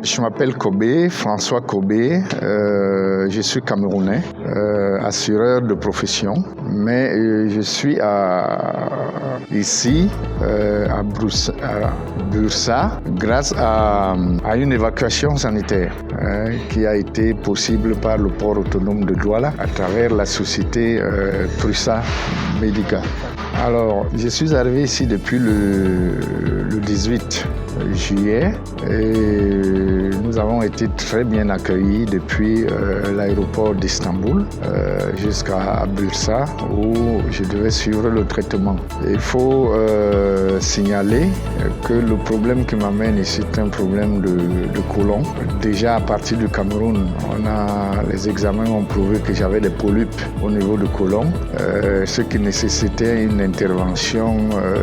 Je m'appelle Kobé, François Kobé. Je suis camerounais, assureur de profession, mais je suis ici à Bursa grâce à une évacuation sanitaire qui a été possible par le port autonome de Douala à travers la société Prusa Medica. Alors, je suis arrivé ici depuis le 18 juillet et nous avons été très bien accueillis depuis l'aéroport d'Istanbul jusqu'à Bursa où je devais suivre le traitement. Il faut signaler que le problème qui m'amène ici est un problème de côlon. Déjà à partir du Cameroun, les examens ont prouvé que j'avais des polypes au niveau du côlon, ce qui nécessitait une intervention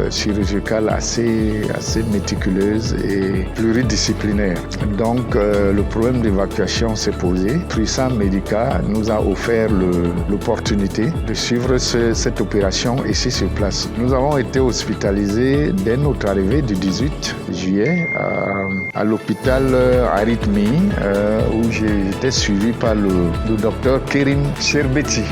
chirurgicale assez méticuleuse et pluridisciplinaire. Donc le problème d'évacuation s'est posé. Prusa Medica nous a offert l'opportunité de suivre cette opération ici sur place. Nous avons été hospitalisés dès notre arrivée du 18 juillet à l'hôpital Arythmie où j'étais suivi par le docteur Kerim Sherbeti,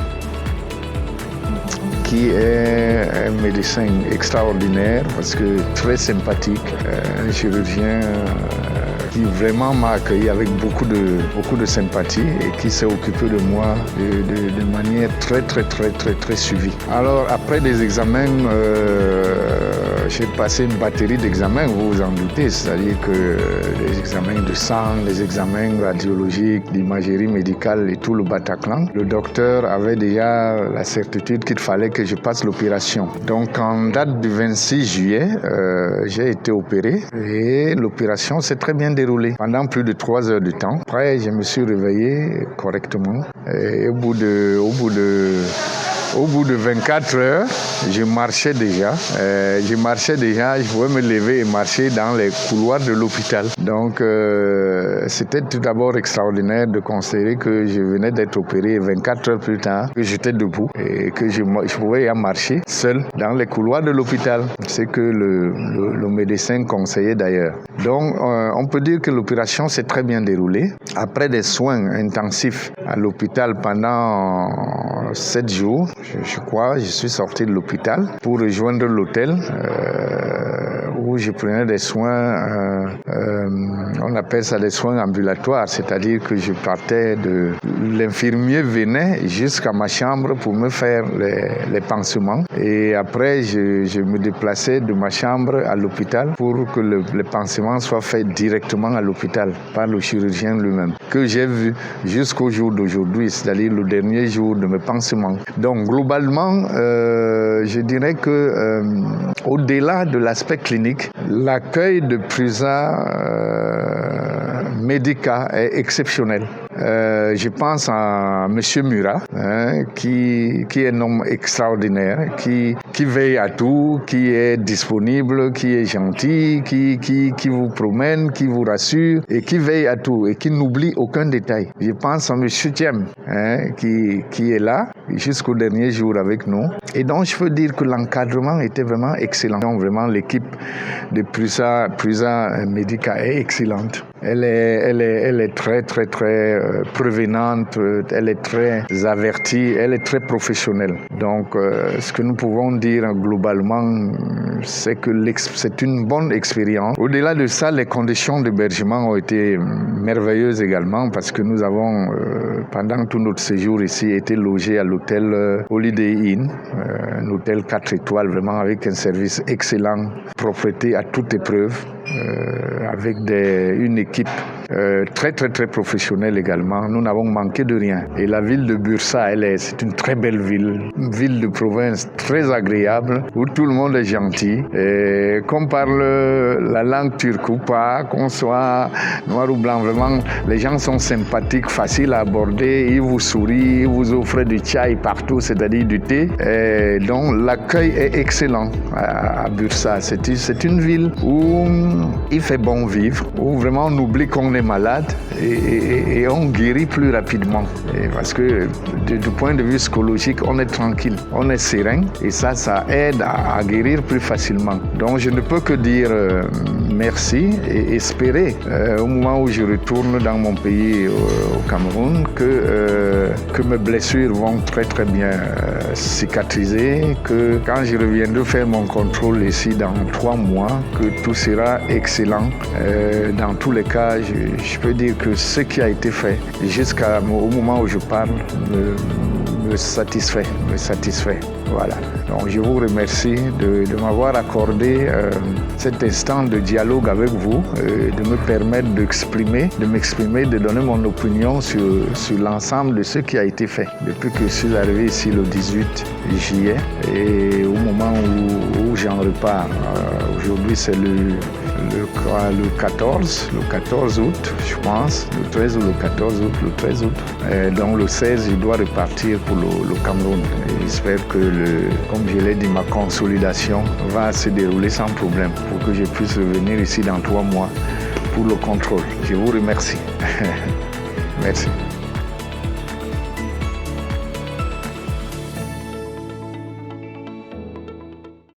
qui est un médecin extraordinaire parce que très sympathique, un chirurgien qui vraiment m'a accueilli avec beaucoup de sympathie et qui s'est occupé de moi de manière très suivie. Alors après des examens, j'ai passé une batterie d'examens, vous vous en doutez, c'est-à-dire que les examens de sang, les examens radiologiques, d'imagerie médicale et tout le Bataclan. Le docteur avait déjà la certitude qu'il fallait que je passe l'opération. Donc en date du 26 juillet, j'ai été opéré et l'opération s'est très bien déroulée pendant plus de 3 heures de temps. Après, je me suis réveillé correctement et au bout de 24 heures, je marchais déjà. Je pouvais me lever et marcher dans les couloirs de l'hôpital. Donc, c'était tout d'abord extraordinaire de considérer que je venais d'être opéré 24 heures plus tard, que j'étais debout et que je pouvais marcher seul dans les couloirs de l'hôpital. C'est que le médecin conseillait d'ailleurs. Donc, on peut dire que l'opération s'est très bien déroulée. Après des soins intensifs à l'hôpital pendant 7 jours, je crois, je suis sorti de l'hôpital pour rejoindre l'hôtel où je prenais des soins, on appelle ça des soins ambulatoires, c'est-à-dire que je partais l'infirmier venait jusqu'à ma chambre pour me faire les pansements et après je me déplaçais de ma chambre à l'hôpital pour que les pansements soient faits directement à l'hôpital par le chirurgien lui-même, que j'ai vu jusqu'au jour d'aujourd'hui, c'est-à-dire le dernier jour de mes pansements. Donc globalement, je dirais que au-delà de l'aspect clinique, l'accueil de Prusa Medica est exceptionnel. Je pense à M. Murat, qui est un homme extraordinaire, qui veille à tout, qui est disponible, qui est gentil, qui vous promène, qui vous rassure et qui veille à tout et qui n'oublie aucun détail. Je pense à M. Thiem, qui est là jusqu'au dernier jour avec nous. Et donc, je peux dire que l'encadrement était vraiment excellent. Donc, vraiment, l'équipe de Prusa Medica est excellente. Elle est très prévenante, elle est très avertie, elle est très professionnelle. Donc, ce que nous pouvons dire globalement, c'est que c'est une bonne expérience. Au-delà de ça, les conditions d'hébergement ont été merveilleuses également parce que nous avons, pendant tout notre séjour ici, été logés à l'hôtel Holiday Inn, un hôtel 4 étoiles, vraiment avec un service excellent, propreté à toute épreuve, avec une équipe très professionnelle également. Nous n'avons manqué de rien. Et la ville de Bursa, c'est une très belle ville, une ville de province très agréable, où tout le monde est gentil. Et qu'on parle la langue turque ou pas, qu'on soit noir ou blanc, vraiment, les gens sont sympathiques, faciles à aborder, ils vous sourient, ils vous offrent du chai partout, c'est-à-dire du thé. Et donc l'accueil est excellent à Bursa. C'est une ville où il fait bon vivre, où vraiment on oublie qu'on est malade et on guérit plus rapidement. Parce que du point de vue psychologique, on est tranquille, on est serein et ça aide à guérir plus facilement. facilement. Donc je ne peux que dire merci et espérer au moment où je retourne dans mon pays au Cameroun que mes blessures vont très très bien cicatriser, que quand je reviendrai faire mon contrôle ici dans 3 mois, que tout sera excellent. Dans tous les cas, je peux dire que ce qui a été fait jusqu'au moment où je parle me satisfait. Voilà. Donc je vous remercie de m'avoir accordé cet instant de dialogue avec vous, de me permettre de m'exprimer, de donner mon opinion sur l'ensemble de ce qui a été fait depuis que je suis arrivé ici le 18 juillet et au moment où j'en repars. Aujourd'hui c'est le 14 août, je pense, le 13 ou le 14 août, le 13 août. Donc le 16, je dois repartir pour le Cameroun. Et j'espère que, comme je l'ai dit, ma consolidation va se dérouler sans problème pour que je puisse revenir ici dans 3 mois pour le contrôle. Je vous remercie. Merci.